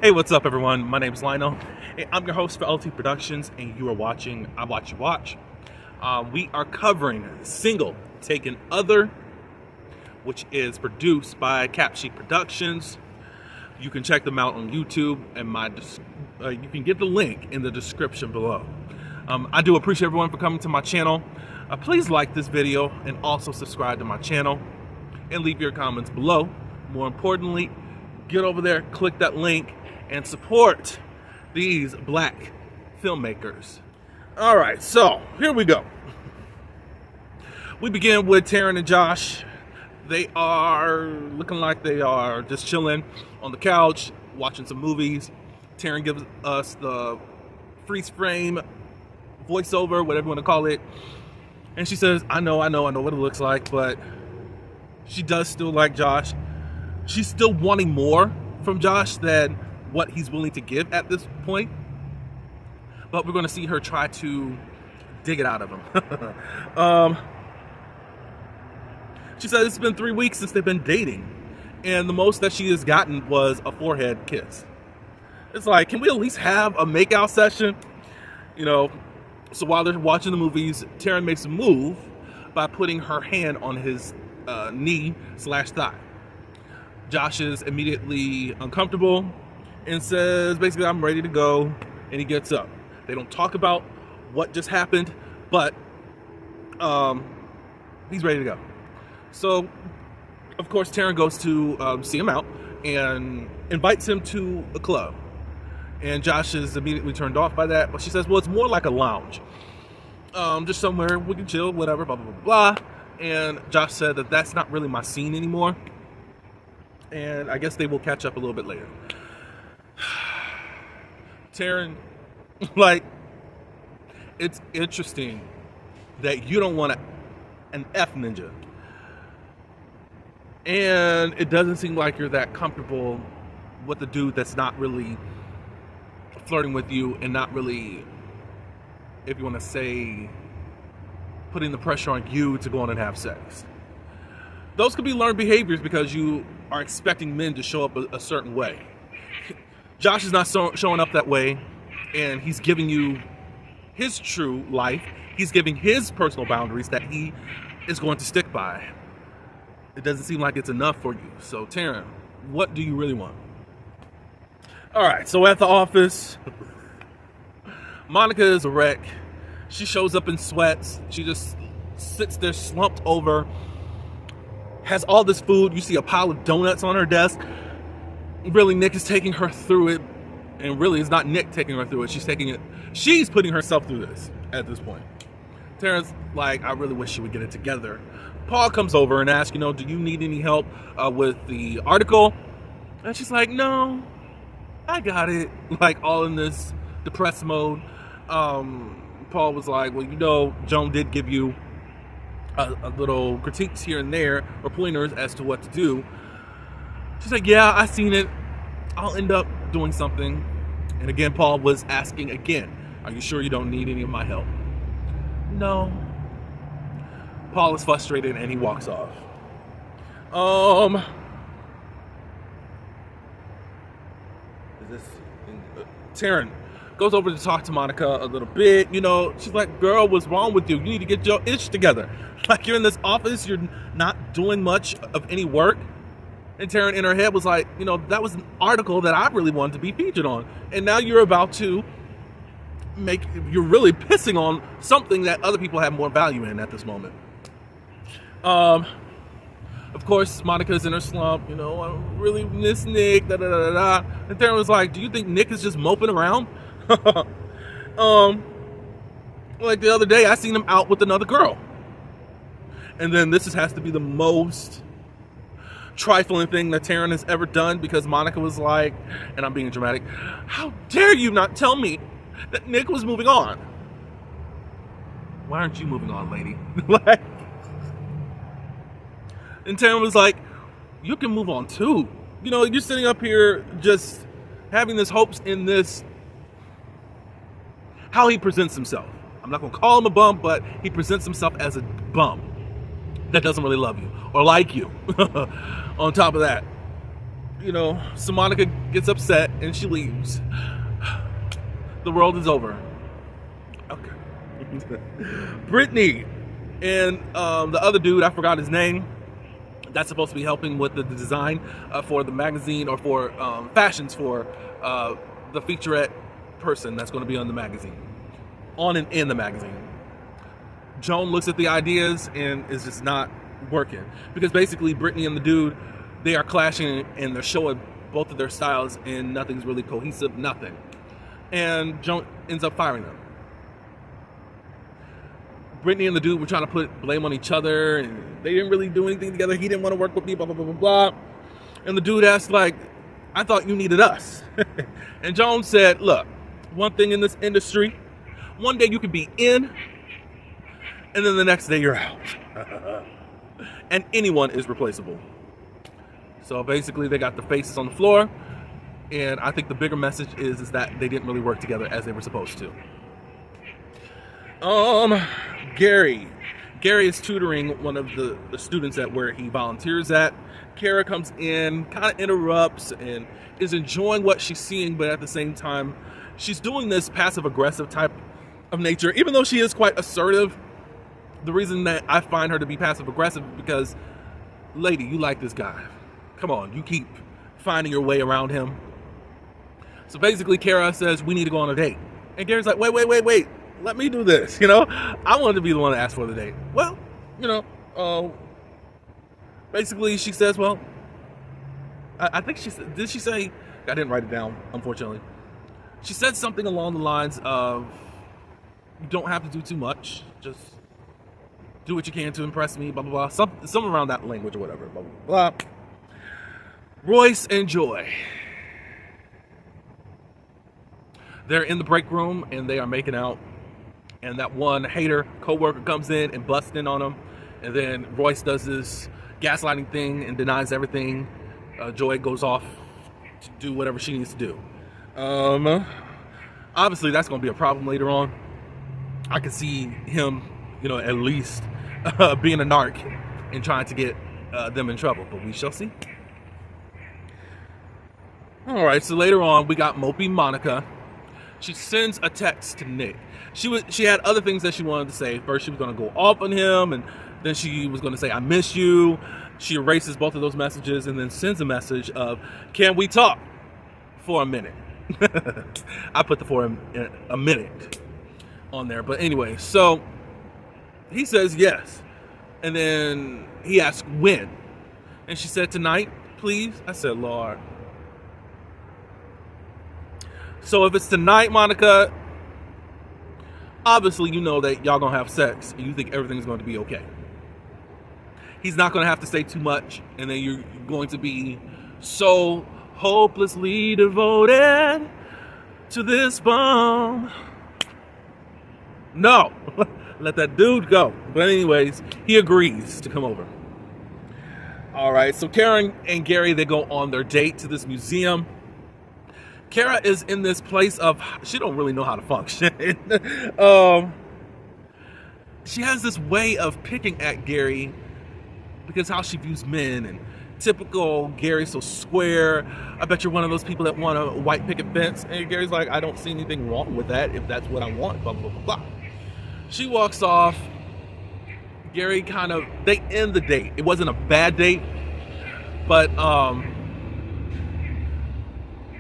Hey, what's up, everyone? My name is Lionel. Hey, I'm your host for LT Productions, and you are watching I Watch You Watch. We are covering Single Taken Other, which is produced by Capsheet Productions. You can check them out on YouTube, and you can get the link in the description below. I do appreciate everyone for coming to my channel. Please like this video and also subscribe to my channel and leave your comments below. More importantly, get over there, click that link, and support these black filmmakers. All right, so here we go. We begin with Taryn and Josh. They are looking like they are just chilling on the couch, watching some movies. Taryn gives us the freeze frame voiceover, whatever you want to call it. And she says, I know what it looks like, but she does still like Josh. She's still wanting more from Josh than what he's willing to give at this point. But we're going to see her try to dig it out of him. She said it's been 3 weeks since they've been dating, and the most that she has gotten was a forehead kiss. It's like, can we at least have a makeout session? You know, so while they're watching the movies, Taryn makes a move by putting her hand on his knee/thigh. Josh is immediately uncomfortable and says, basically, I'm ready to go, and he gets up. They don't talk about what just happened, but he's ready to go. So, of course, Taryn goes to see him out and invites him to a club. And Josh is immediately turned off by that, but she says, well, it's more like a lounge. Just somewhere we can chill, whatever, blah, blah, blah, blah. And Josh said that that's not really my scene anymore. And I guess they will catch up a little bit later. Taryn, like, it's interesting that you don't want an F ninja. And it doesn't seem like you're that comfortable with a dude that's not really flirting with you and not really, if you want to say, putting the pressure on you to go on and have sex. Those could be learned behaviors because you are expecting men to show up a certain way. Josh is not showing up that way, and he's giving you his true life. He's giving his personal boundaries that he is going to stick by. It doesn't seem like it's enough for you. So, Taryn, what do you really want? All right, so at the office, Monica is a wreck. She shows up in sweats. She just sits there slumped over, has all this food. You see a pile of donuts on her desk. Really, Nick is taking her through it. And really, it's not Nick taking her through it. She's putting herself through this at this point. Taryn's like, I really wish she would get it together. Paul comes over and asks, do you need any help with the article? And she's like, no, I got it. Like, all in this depressed mode. Paul was like, well, Joan did give you a little critiques here and there, or pointers as to what to do. She's like, yeah, I seen it. I'll end up doing something. And again, Paul was asking again, are you sure you don't need any of my help? No. Paul is frustrated and he walks off. Taryn goes over to talk to Monica a little bit. She's like, girl, what's wrong with you? You need to get your ish together. Like, you're in this office, you're not doing much of any work. And Taryn in her head was like, that was an article that I really wanted to be featured on. And now you're about to you're really pissing on something that other people have more value in at this moment. Of course, Monica's in her slump, I really miss Nick, da da da da. And Taryn was like, do you think Nick is just moping around? Like the other day, I seen him out with another girl. And then this has to be the most trifling thing that Taryn has ever done, because Monica was like, and I'm being dramatic, how dare you not tell me that Nick was moving on? Why aren't you moving on, lady? Like, and Taryn was like, you can move on too. You're sitting up here just having this hopes in this, how he presents himself. I'm not going to call him a bum, but he presents himself as a bum that doesn't really love you or like you. On top of that, so Monica gets upset and she leaves. The world is over. Okay. Brittany and the other dude, I forgot his name, that's supposed to be helping with the design for the magazine, or for fashions for the featurette person that's going to be on the magazine, on and in the magazine. Joan looks at the ideas and is just not working, because basically Brittany and the dude, they are clashing and they're showing both of their styles and nothing's really cohesive, nothing. And Joan ends up firing them. Brittany and the dude were trying to put blame on each other, and they didn't really do anything together. He didn't want to work with me, blah, blah, blah, blah, blah. And the dude asked, like, I thought you needed us. And Joan said, look, one thing in this industry, one day you can be in, and then the next day you're out. And anyone is replaceable. So basically they got the faces on the floor, and I think the bigger message is that they didn't really work together as they were supposed to. Gary is tutoring one of the students at where he volunteers at. Kara comes in, kind of interrupts, and is enjoying what she's seeing, but at the same time, she's doing this passive-aggressive type of nature, even though she is quite assertive. The reason that I find her to be passive-aggressive is because, lady, you like this guy. Come on, you keep finding your way around him. So basically, Kara says, we need to go on a date. And Gary's like, wait. Let me do this, I wanted to be the one to ask for the date. Well, basically she says, well, I think she said, did she say, I didn't write it down, unfortunately. She said something along the lines of, you don't have to do too much, just do what you can to impress me, blah, blah, blah. Some around that language or whatever, blah, blah, blah. Royce and Joy. They're in the break room and they are making out. And that one hater co-worker comes in and busts in on him. And then Royce does this gaslighting thing and denies everything. Joy goes off to do whatever she needs to do. Obviously, that's going to be a problem later on. I can see him, at least being a narc and trying to get them in trouble. But we shall see. All right, so later on, we got Mopey Monica. She sends a text to Nick. She had other things that she wanted to say. First, she was going to go off on him, and then she was going to say, I miss you. She erases both of those messages and then sends a message of, can we talk for a minute? I put the for a minute on there. But anyway, so he says yes. And then he asked when. And she said, tonight, please. I said, Lord. So if it's tonight, Monica, obviously you know that y'all gonna have sex and you think everything's going to be okay. He's not gonna have to say too much, and then you're going to be so hopelessly devoted to this bum. No, let that dude go. But anyways, he agrees to come over. All right, so Karen and Gary, they go on their date to this museum. Kara is in this place of, she don't really know how to function. She has this way of picking at Gary because how she views men, and typical Gary, so square. I bet you're one of those people that want a white picket fence. And Gary's like, I don't see anything wrong with that if that's what I want, blah, blah, blah, blah. She walks off. Gary they end the date. It wasn't a bad date, but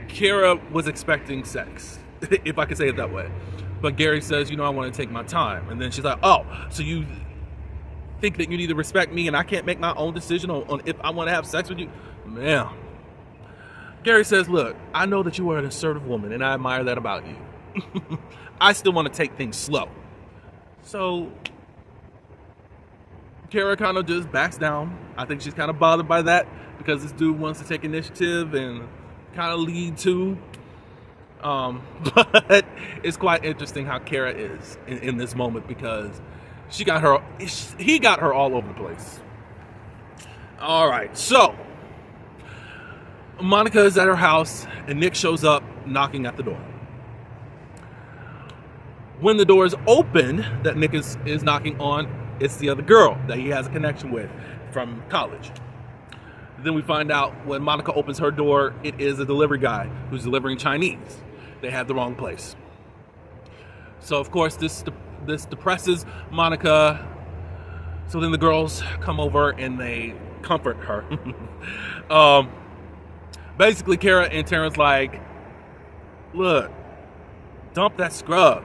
Kara was expecting sex, if I could say it that way. But Gary says, I want to take my time. And then she's like, oh, so you think that you need to respect me and I can't make my own decision on if I want to have sex with you? Man. Gary says, look, I know that you are an assertive woman and I admire that about you. I still want to take things slow. So Kara kind of just backs down. I think she's kind of bothered by that because this dude wants to take initiative and kind of lead to. But it's quite interesting how Kara is in this moment because he got her all over the place. All right, so Monica is at her house and Nick shows up knocking at the door. When the door is open that Nick is knocking on, it's the other girl that he has a connection with from college. Then we find out when Monica opens her door, it is a delivery guy who's delivering Chinese. They had the wrong place. So of course this depresses Monica. So then the girls come over and they comfort her. Basically, Kara and Terrence like, look, dump that scrub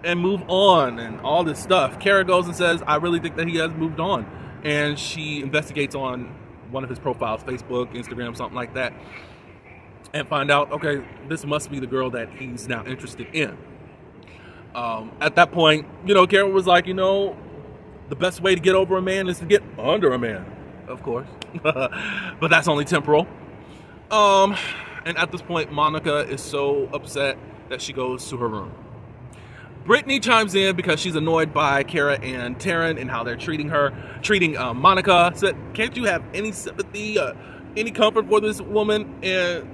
and move on and all this stuff. Kara goes and says, I really think that he has moved on. And she investigates on one of his profiles, Facebook, Instagram, something like that, and find out, okay, this must be the girl that he's now interested in. At that point, Kara was like, the best way to get over a man is to get under a man, of course. But that's only temporal. And at this point, Monica is so upset that she goes to her room. Brittany chimes in because she's annoyed by Kara and Taryn and how they're treating Monica. Said, can't you have any sympathy, any comfort for this woman? And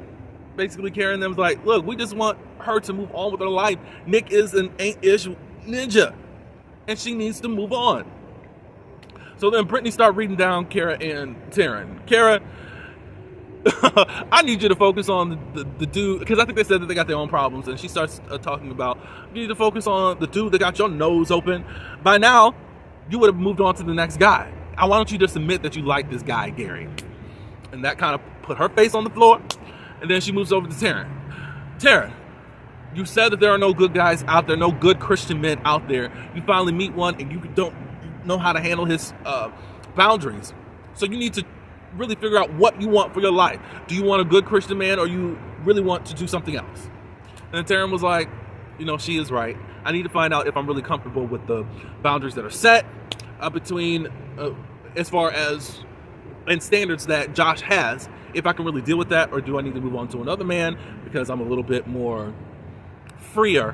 basically Kara and them was like, look, we just want her to move on with her life. Nick is an ain't-ish ninja, and she needs to move on. So then Brittany started reading down Kara and Taryn. Kara, I need you to focus on the dude, because I think they said that they got their own problems, and she starts talking about, you need to focus on the dude that got your nose open. By now, you would have moved on to the next guy. Why don't you just admit that you like this guy, Gary? And that kind of put her face on the floor, and then she moves over to Taryn. Taryn, you said that there are no good guys out there, no good Christian men out there. You finally meet one, and you don't know how to handle his boundaries. So you need to really figure out what you want for your life. Do you want a good Christian man, or you really want to do something else? And Taryn was like, she is right. I need to find out if I'm really comfortable with the boundaries that are set between, as far as, and standards that Josh has, if I can really deal with that, or do I need to move on to another man because I'm a little bit more freer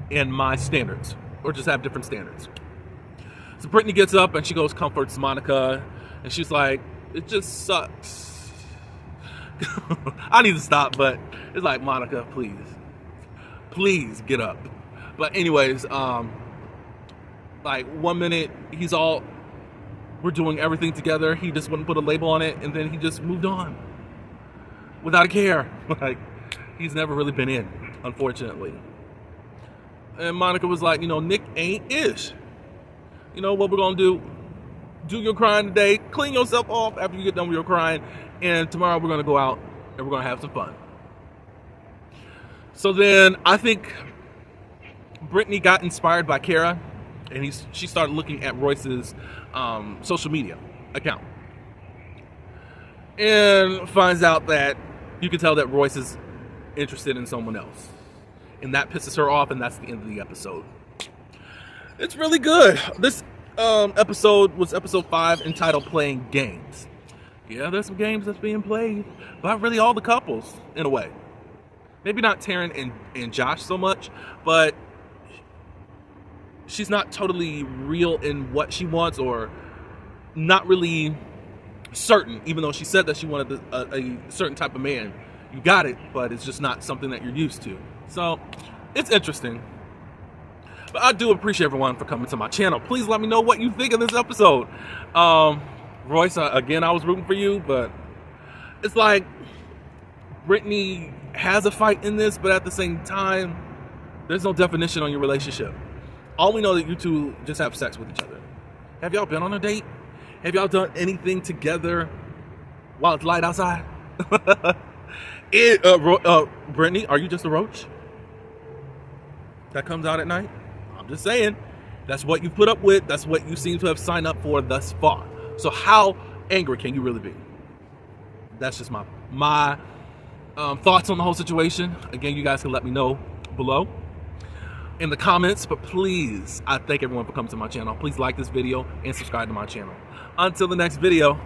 in my standards, or just have different standards. So Brittany gets up and she goes comforts Monica, and she's like, it just sucks. I need to stop, but it's like, Monica, please get up. But anyways, like 1 minute he's all, we're doing everything together. He just wouldn't put a label on it, and then he just moved on without a care. Like, he's never really been in, unfortunately. And Monica was like, Nick ain't ish. What we're gonna do? Do your crying today, clean yourself off after you get done with your crying, and tomorrow we're going to go out and we're going to have some fun. So then I think Brittany got inspired by Kara, and she started looking at Royce's social media account, and finds out that you can tell that Royce is interested in someone else, and that pisses her off, and that's the end of the episode. It's really good. This episode was episode 5, entitled Playing Games. Yeah, there's some games that's being played by really all the couples, in a way. Maybe not Taryn and Josh so much, but she's not totally real in what she wants, or not really certain, even though she said that she wanted a certain type of man. You got it, but it's just not something that you're used to. So it's interesting. But I do appreciate everyone for coming to my channel. Please let me know what you think of this episode. Royce, again, I was rooting for you, but it's like Brittany has a fight in this, but at the same time, there's no definition on your relationship. All we know that you two just have sex with each other. Have y'all been on a date? Have y'all done anything together while it's light outside? Brittany, are you just a roach that comes out at night? I'm just saying, that's what you put up with. That's what you seem to have signed up for thus far. So how angry can you really be? That's just my thoughts on the whole situation. Again, you guys can let me know below in the comments, but please, I thank everyone for coming to my channel. Please like this video and subscribe to my channel. Until the next video,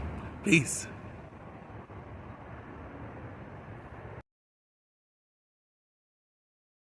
peace.